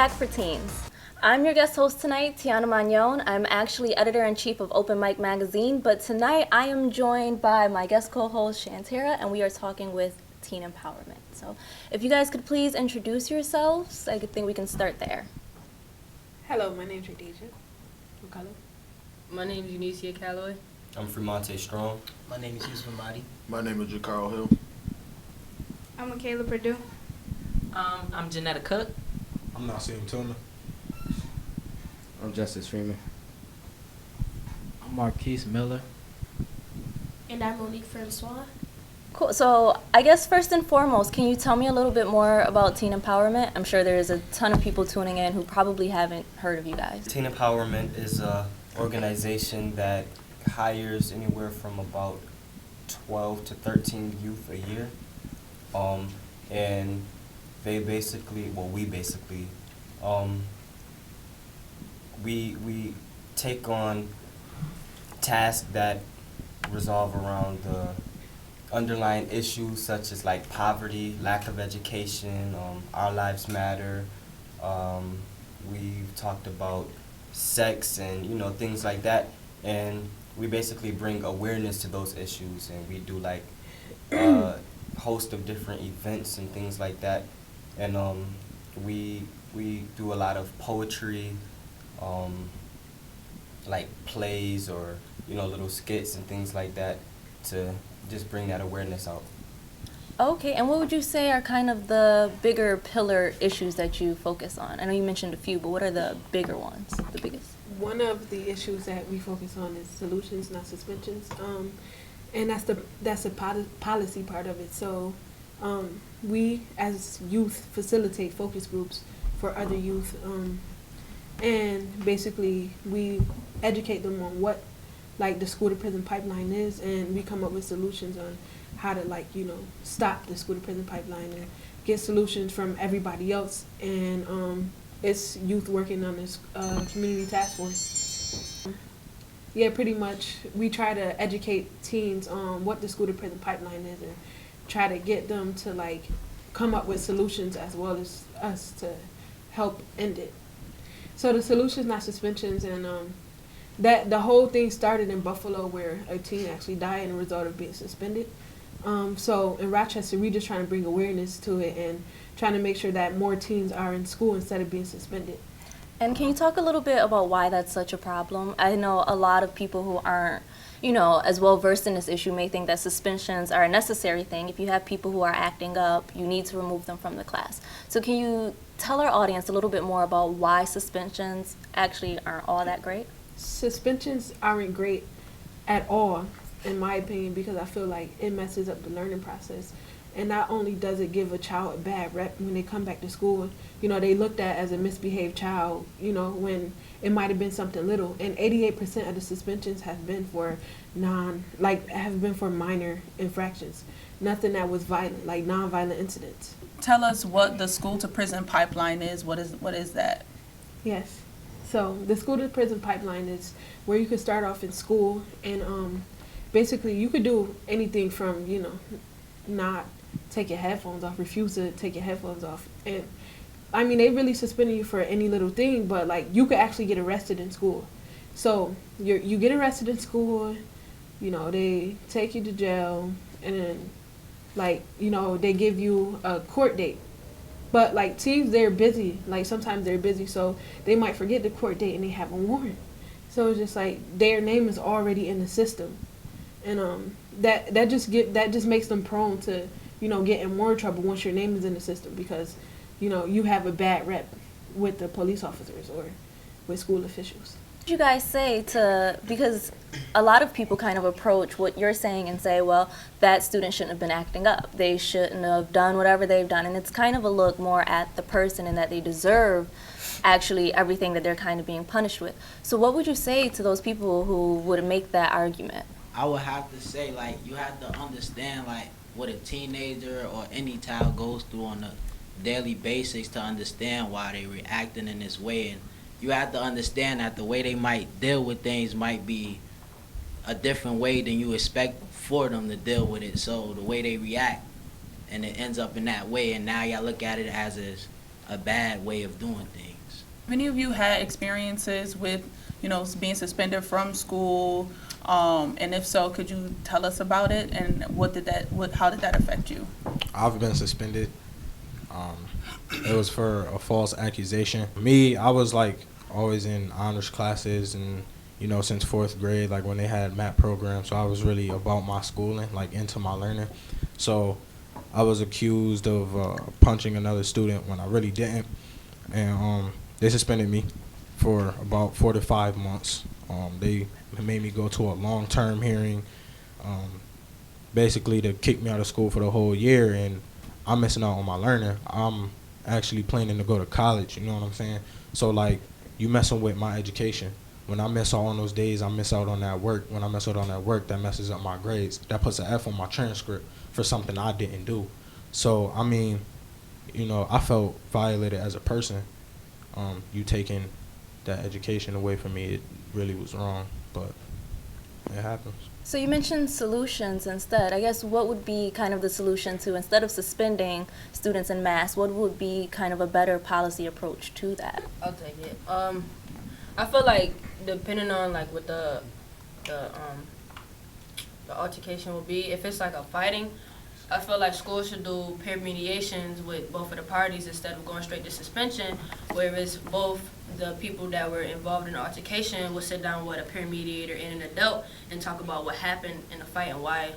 back for Teens. I'm your guest host tonight, Tiana Magnon. I'm actually editor-in-chief of Open Mic Magazine, but tonight I am joined by my guest co-host, Shantira, and we are talking with teen empowerment. So if you guys could please introduce yourselves, I think we can start there. Hello, my name's Radija. What color? My name is Unicia Calloway. I'm Fremonte Strong. My name is Yusuf Amadi. My name is Jacarl Hill. I'm Michaela Purdue. I'm Janetta Cook. I'm Nassim Tuna. I'm Justice Freeman. I'm Marquise Miller. And I'm Monique Francois. Cool. So I guess first and foremost, can you tell me a little bit more about teen empowerment? I'm sure there's a ton of people tuning in who probably haven't heard of you guys. Teen Empowerment is an organization that hires anywhere from about 12 to 13 youth a year. And we take on tasks that resolve around the underlying issues such as like poverty, lack of education, Our Lives Matter. We've talked about sex and things like that, and we basically bring awareness to those issues, and we do like a host of different events and things like that, and we do a lot of poetry, like plays or little skits and things like that to just bring that awareness out. Okay, and what would you say are kind of the bigger pillar issues that you focus on? I know you mentioned a few, but what are the bigger ones, the biggest? One of the issues that we focus on is solutions, not suspensions, and that's the policy part of it. So we as youth facilitate focus groups for other youth, and basically we educate them on what like the school to prison pipeline is, and we come up with solutions on how to stop the school to prison pipeline and get solutions from everybody else. And it's youth working on this community task force. Yeah, pretty much we try to educate teens on what the school to prison pipeline is and try to get them to come up with solutions as well as us to help end it. So the solutions, not suspensions, and that the whole thing started in Buffalo, where a teen actually died as a result of being suspended. So in Rochester, we just trying to bring awareness to it and trying to make sure that more teens are in school instead of being suspended. And can you talk a little bit about why that's such a problem? I know a lot of people who aren't, as well versed in this issue may think that suspensions are a necessary thing. If you have people who are acting up, you need to remove them from the class. So can you tell our audience a little bit more about why suspensions actually aren't all that great? Suspensions aren't great at all, in my opinion, because I feel like it messes up the learning process. And not only does it give a child a bad rep when they come back to school, they looked at as a misbehaved child, when it might have been something little. And 88% of the suspensions have been for minor infractions. Nothing that was violent, like non-violent incidents. Tell us what the school to prison pipeline is. What is that? Yes. So the school to prison pipeline is where you could start off in school, and basically you could do anything from, not take your headphones off, refuse to take your headphones off. And I mean, they really suspended you for any little thing, but you could actually get arrested in school. So you get arrested in school, they take you to jail, and then they give you a court date. But teens, they're busy. Sometimes they're busy, so they might forget the court date and they have a warrant. So it's just their name is already in the system, and that just makes them prone to get in more trouble once your name is in the system, because you have a bad rep with the police officers or with school officials. What did you guys say because a lot of people kind of approach what you're saying and say, well, that student shouldn't have been acting up. They shouldn't have done whatever they've done. And it's kind of a look more at the person and that they deserve actually everything that they're kind of being punished with. So what would you say to those people who would make that argument? I would have to say, you have to understand, what a teenager or any child goes through on a daily basis to understand why they're reacting in this way. And you have to understand that the way they might deal with things might be a different way than you expect for them to deal with it. So the way they react, and it ends up in that way, and now y'all look at it as a bad way of doing things. Have any of you had experiences with, being suspended from school? And if so, could you tell us about it, and how did that affect you? I've been suspended. It was for a false accusation. Me, I was like always in honors classes and, since 4th grade, like when they had MAP programs. So I was really about my schooling, like into my learning. So I was accused of punching another student when I really didn't. And they suspended me for about 4 to 5 months. They made me go to a long-term hearing, basically to kick me out of school for the whole year, and I'm missing out on my learning. I'm actually planning to go to college, you know what I'm saying? So, like, you messing with my education. When I miss out on those days, I miss out on that work. When I miss out on that work, that messes up my grades. That puts an F on my transcript for something I didn't do. So, I mean, I felt violated as a person. You taking that education away from me, it really was wrong, but it happens. So you mentioned solutions instead. I guess what would be kind of the solution to, instead of suspending students en masse, what would be kind of a better policy approach to that? I'll take it. I feel like depending on like what the altercation will be, if it's like a fighting, I feel like schools should do peer mediations with both of the parties instead of going straight to suspension, whereas both the people that were involved in the altercation will sit down with a peer mediator and an adult and talk about what happened in the fight and why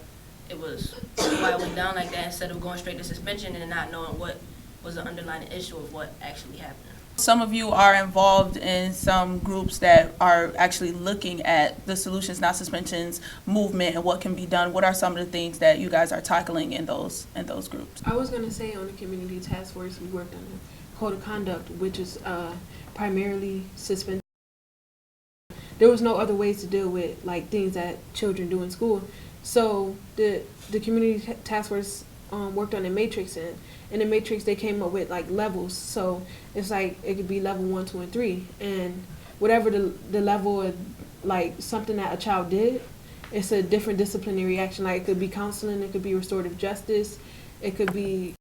it went down like that, instead of going straight to suspension and not knowing what was the underlying issue of what actually happened. Some of you are involved in some groups that are actually looking at the Solutions Not Suspensions movement and what can be done. What are some of the things that you guys are tackling in those groups? I was going to say on the community task force, we worked on the code of conduct, which is primarily suspension. There was no other ways to deal with like things that children do in school. So the community task force worked on the matrix, and in the matrix they came up with like levels. So it's like it could be level 1, 2, and 3, and whatever the level of like something that a child did, it's a different disciplinary action. Like it could be counseling, it could be restorative justice, it could be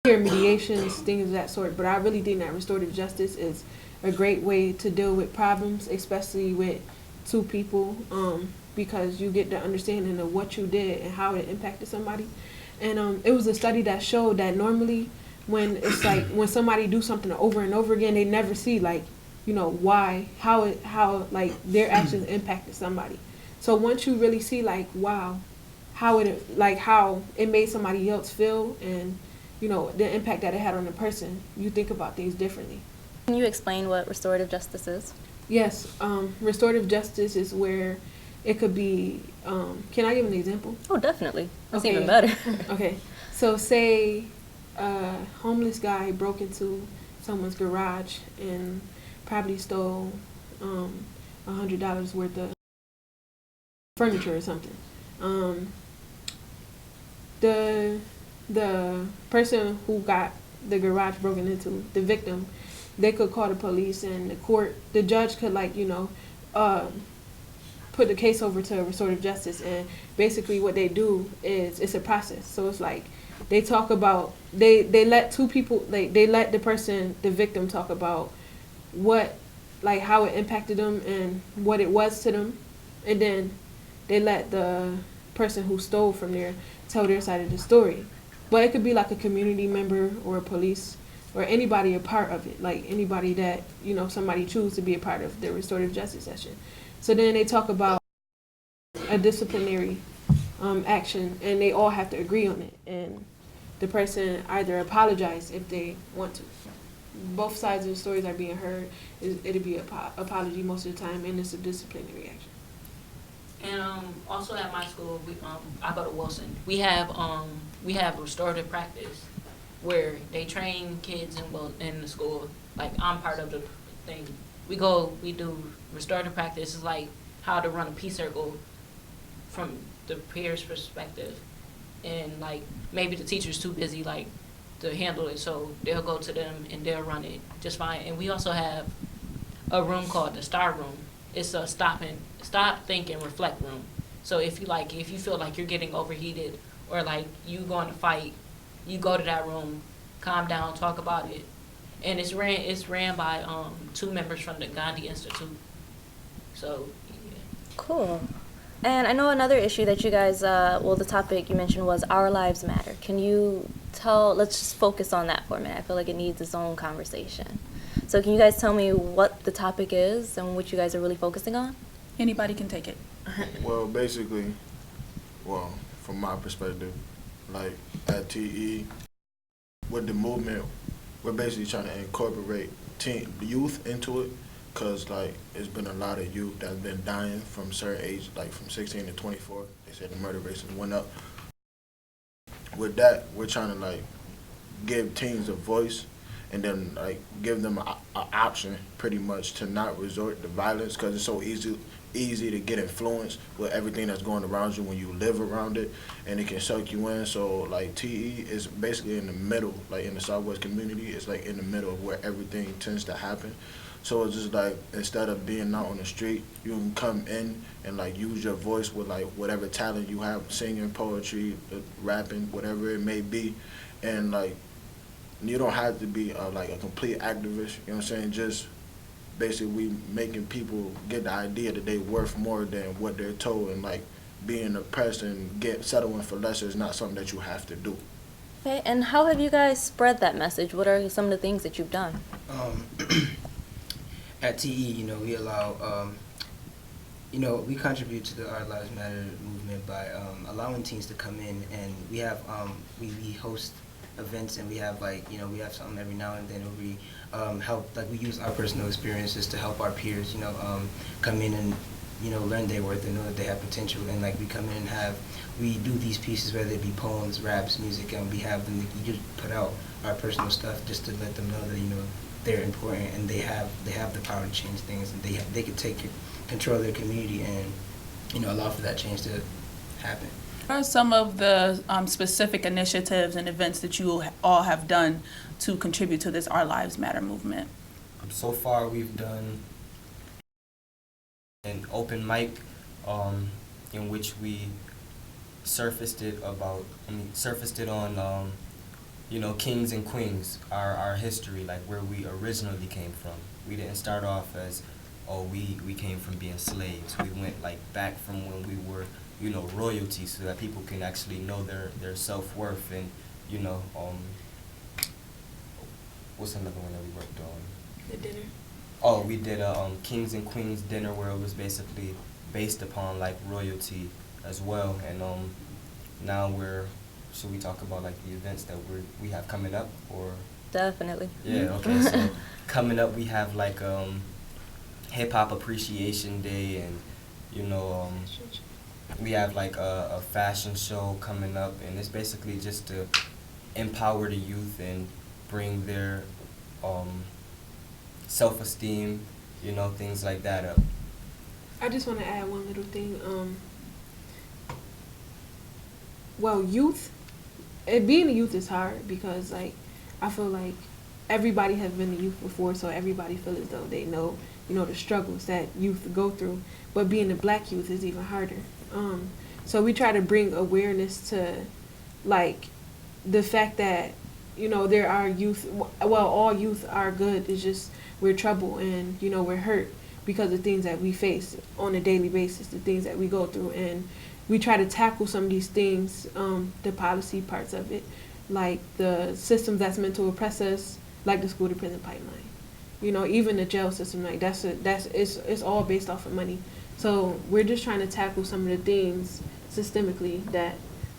peer mediations, things of that sort. But I really think that restorative justice is a great way to deal with problems, especially with two people, because you get the understanding of what you did and how it impacted somebody. And it was a study that showed that normally when it's like when somebody do something over and over again, they never see like, why, how like their actions impacted somebody. So once you really see like, wow, how it made somebody else feel, and the impact that it had on the person, you think about things differently. Can you explain what restorative justice is? Yes, restorative justice is where it could be, can I give an example? Oh, definitely. That's Okay. even better. Okay, so say a homeless guy broke into someone's garage and probably stole $100 worth of furniture or something. The person who got the garage broken into, the victim, they could call the police, and the judge could put the case over to restorative justice. And basically what they do is it's a process. So it's like they talk about, they let two people, they let the victim talk about how it impacted them and what it was to them, and then they let the person who stole from there tell their side of the story. But it could be like a community member or a police or anybody a part of it, like anybody that somebody choose to be a part of the restorative justice session. So then they talk about a disciplinary action, and they all have to agree on it, and the person either apologize if they want to. Both sides of the stories are being heard. It'll be an apology most of the time, and it's a disciplinary action. And also at my school, I go to Wilson. We have restorative practice where they train kids in the school. Like I'm part of the thing. We do restorative practice. It's like how to run a peace circle from the peers' perspective, and like maybe the teacher's too busy like to handle it, so they'll go to them and they'll run it just fine. And we also have a room called the STAR room. It's a stop, think, and reflect room. So if you feel like you're getting overheated or like you going to fight, you go to that room, calm down, talk about it. And it's ran by 2 members from the Gandhi Institute. So, yeah. Cool. And I know another issue that you guys, the topic you mentioned was Our Lives Matter. Can you let's just focus on that for a minute. I feel like it needs its own conversation. So can you guys tell me what the topic is and what you guys are really focusing on? Anybody can take it. Well, basically, from my perspective, like at TE, with the movement, we're basically trying to incorporate youth into it, because like it's been a lot of youth that's been dying from certain age, like from 16 to 24. They said the murder rates went up. With that, we're trying to like give teens a voice, and then like give them an option pretty much to not resort to violence, because it's so easy to get influenced with everything that's going around you when you live around it, and it can suck you in. So like TE is basically in the middle, like in the Southwest community, it's like in the middle of where everything tends to happen. So it's just like, instead of being out on the street, you can come in and like use your voice with like whatever talent you have, singing, poetry, rapping, whatever it may be, and like you don't have to be like a complete activist, you know what I'm saying? Just basically we making people get the idea that they worth more than what they're told, and like being oppressed and settling for lesser is not something that you have to do. Okay, and how have you guys spread that message? What are some of the things that you've done? At TE, we allow, we contribute to the Our Lives Matter movement by allowing teens to come in, and we have, we host events, and we have we have something every now and then where we help, like we use our personal experiences to help our peers, come in and, learn their worth and know that they have potential, and like we come in and we do these pieces, whether it be poems, raps, music, and we have them, we just put out our personal stuff just to let them know that, they're important, and they have the power to change things, and they can take control of their community and allow for that change to happen. What are some of the specific initiatives and events that you all have done to contribute to this Our Lives Matter movement? So far, we've done an open mic in which we surfaced it on kings and queens, our history, like where we originally came from. We didn't start off as, we came from being slaves. We went like back from when we were, royalty, so that people can actually know their self-worth, and, what's another one that we worked on? The dinner. Oh, we did a Kings and Queens dinner where it was basically based upon like royalty as well, and now should we talk about like the events that we have coming up, or? Definitely. Yeah, okay, so coming up we have like Hip Hop Appreciation Day, and we have like a fashion show coming up, and it's basically just to empower the youth and bring their self-esteem, things like that up. I just want to add one little thing. Youth, being a youth is hard, because like I feel like everybody has been a youth before, so everybody feels as though they know, the struggles that youth go through. But being a Black youth is even harder. So we try to bring awareness to like the fact that there are youth. Well, all youth are good. It's just we're troubled, and we're hurt because of things that we face on a daily basis, the things that we go through, and we try to tackle some of these things, the policy parts of it, like the systems that's meant to oppress us, like the school to prison pipeline. Even the jail system, like it's all based off of money. So we're just trying to tackle some of the things systemically that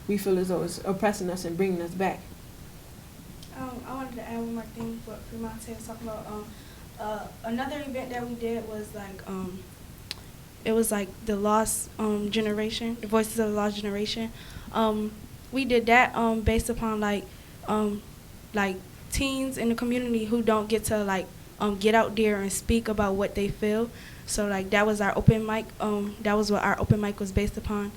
we feel as though is oppressing us and bringing us back. I wanted to add one more thing what Fremont was talking about. Another event that we did was it was like the Lost Generation, the Voices of the Lost Generation. We did that based upon like teens in the community who don't get to get out there and speak about what they feel. So that was our open mic. That was what our open mic was based upon.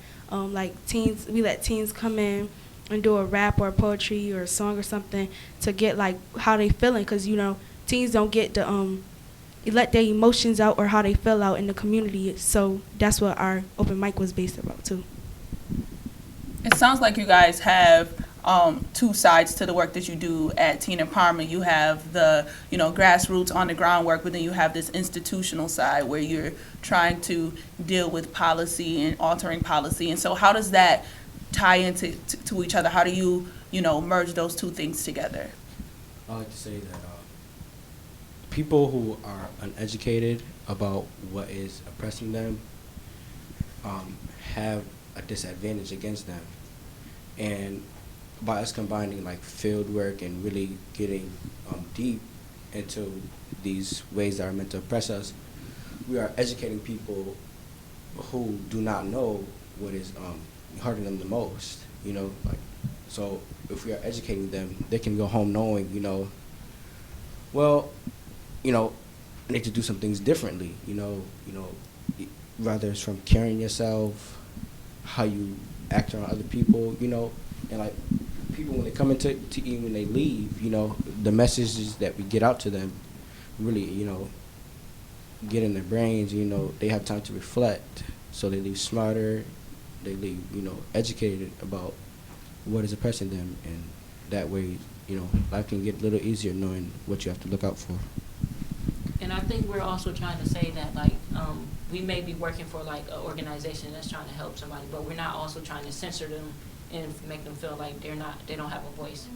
Teens, we let teens come in and do a rap or a poetry or a song or something to get how they feeling, because teens don't get to let their emotions out or how they feel out in the community. So that's what our open mic was based about too. It sounds like you guys have two sides to the work that you do at Teen Empowerment. You have the, grassroots on the ground work, but then you have this institutional side where you're trying to deal with policy and altering policy. And so how does that tie into to each other? How do you, merge those two things together? I like to say that people who are uneducated about what is oppressing them have a disadvantage against them. And by us combining like field work and really getting deep into these ways that are meant to oppress us, we are educating people who do not know what is hurting them the most. So if we are educating them, they can go home knowing, I need to do some things differently. Rather it's from carrying yourself, how you act around other people, and like people when they come into TE, when they leave, the messages that we get out to them really, get in their brains. They have time to reflect, so they leave smarter, they leave, educated about what is oppressing them, and that way, life can get a little easier knowing what you have to look out for. And I think we're also trying to say that, like, we may be working for, like, an organization that's trying to help somebody, but we're not also trying to censor them and make them feel like they don't have a voice.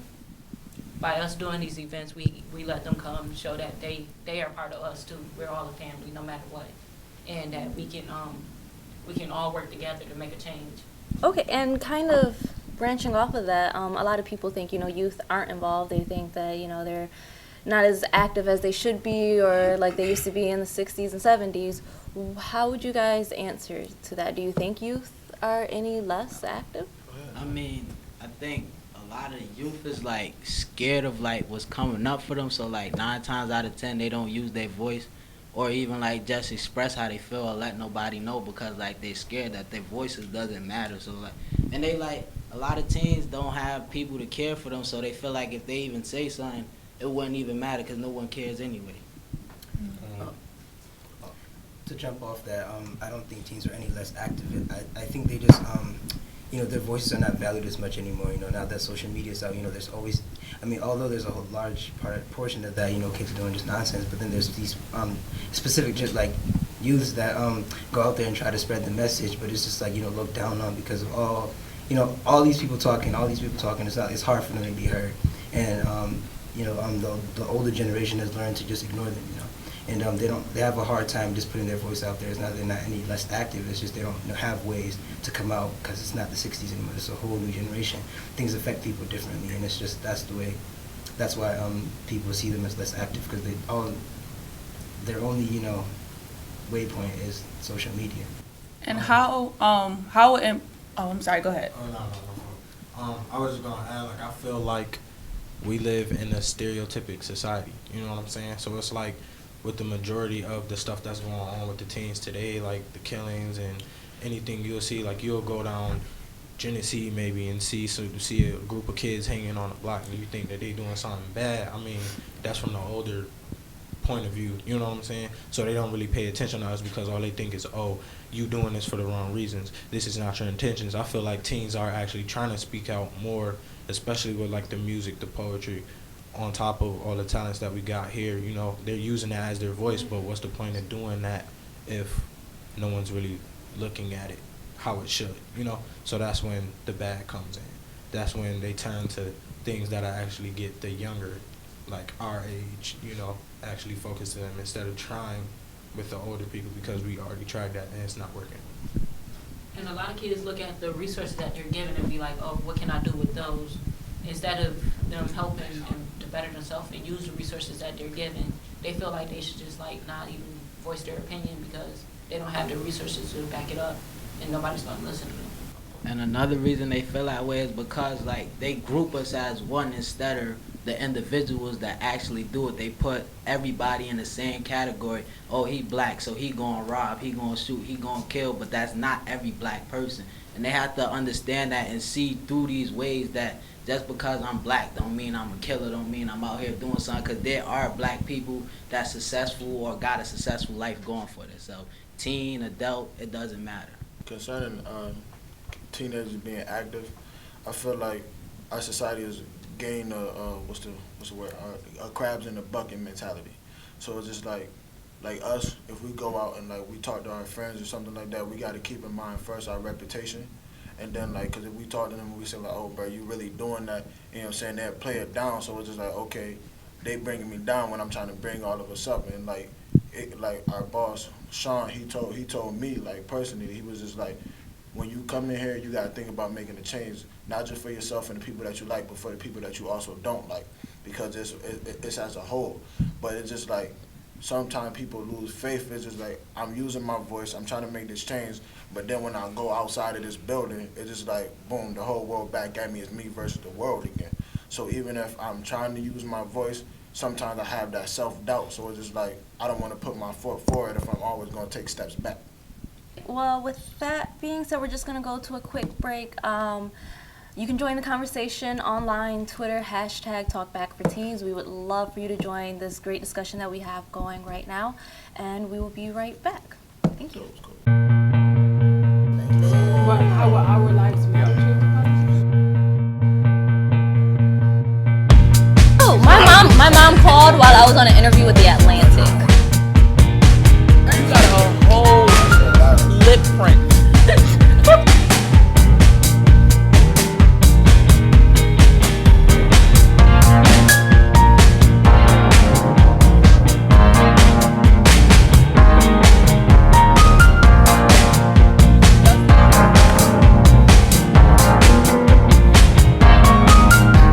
By us doing these events, we let them come, show that they are part of us too. We're all a family, no matter what, and that we can all work together to make a change. Okay, and kind of branching off of that, a lot of people think, youth aren't involved. They think that, they're not as active as they should be or like they used to be in the 60s and 70s. How would you guys answer to that? Do you think youth are any less active? I mean, I think a lot of youth is like scared of like what's coming up for them. So like 9 times out of 10 they don't use their voice or even like just express how they feel or let nobody know because like they're scared that their voices doesn't matter. So like, and they like a lot of teens don't have people to care for them, so they feel like if they even say something, it wouldn't even matter because no one cares anyway. To jump off that, I don't think teens are any less active. I think they just, their voices are not valued as much anymore. Now that social media is out, there's always, although there's a whole large portion of that, kids are doing just nonsense, but then there's these specific just like youths that go out there and try to spread the message, but it's just like, looked down on because of all these people talking, it's hard for them to be heard. And, the older generation has learned to just ignore them, and they have a hard time just putting their voice out there. It's not they're not any less active. It's just they don't have ways to come out because it's not the 60s anymore. It's a whole new generation. Things affect people differently, and it's just that's why people see them as less active because their only waypoint is social media. And I'm sorry, go ahead. Oh, no. I was just gonna add, like, I feel like we live in a stereotypic society. You know what I'm saying? So it's like with the majority of the stuff that's going on with the teens today, like the killings and anything you'll see, like you'll go down Genesee maybe and see a group of kids hanging on a block and you think that they doing something bad. That's from the older point of view, you know what I'm saying? So they don't really pay attention to us because all they think is, oh, you doing this for the wrong reasons. This is not your intentions. I feel like teens are actually trying to speak out more, especially with like the music, the poetry, on top of all the talents that we got here. They're using that as their voice, but what's the point of doing that if no one's really looking at it how it should, So that's when the bad comes in. That's when they turn to things that actually get the younger, like our age, actually focus to them instead of trying with the older people because we already tried that and it's not working. And a lot of kids look at the resources that you're given and be like, oh, what can I do with those? Instead of them helping them to better themselves and use the resources that they're given, they feel like they should just like not even voice their opinion because they don't have the resources to back it up and nobody's going to listen to them. And another reason they feel that way is because like they group us as one instead of the individuals that actually do it. They put everybody in the same category. Oh, he black, so he gonna rob, he gonna shoot, he gonna kill, but that's not every black person. And they have to understand that and see through these ways that just because I'm black don't mean I'm a killer, don't mean I'm out here doing something, because there are black people that's successful or got a successful life going for themselves. Teen, adult, it doesn't matter. Concerning teenagers being active, I feel like our society has gained what's the word? A crabs in the bucket mentality. So it's just like us, if we go out and like we talk to our friends or something like that, we got to keep in mind first our reputation, and then like, cause if we talk to them and we say like, oh bro, you really doing that, you know what I'm saying? They'll play it down. So it's just like, okay, they bringing me down when I'm trying to bring all of us up, and like our boss Sean, he told me like personally, he was just like, when you come in here, you got to think about making a change, not just for yourself and the people that you like, but for the people that you also don't like, because it's as a whole. But it's just like, sometimes people lose faith. It's just like, I'm using my voice, I'm trying to make this change, but then when I go outside of this building, it's just like, boom, the whole world back at me is me versus the world again. So even if I'm trying to use my voice, sometimes I have that self-doubt. So it's just like, I don't want to put my foot forward if I'm always going to take steps back. Well, with that being said, we're just going to go to a quick break. You can join the conversation online, Twitter, #TalkBackForTeens. We would love for you to join this great discussion that we have going right now, and we will be right back. Thank you. But our lives will change the policy. Oh, my mom called while I was on an interview with The Atlantic. You got a whole lip print.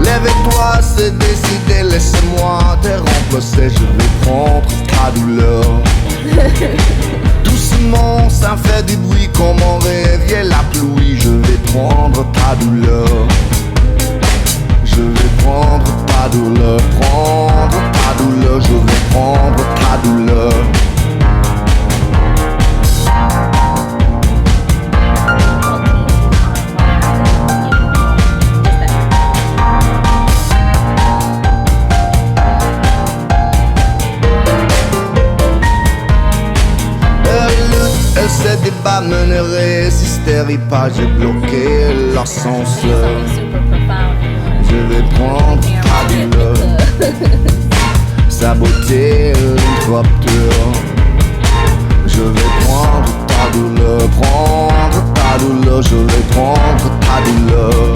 Lève-toi, c'est décidé, laisse-moi interrompre le je vais prendre ta douleur. Doucement, ça fait du bruit comme on réveille la pluie, je vais prendre ta douleur. Je vais prendre ta douleur, je vais prendre ta douleur. Elle se débat, me ne résisterait pas, j'ai bloqué l'ascenseur. Je vais prendre ta douleur, saboter l'hélicoptère. Je vais prendre ta douleur, je vais prendre ta douleur.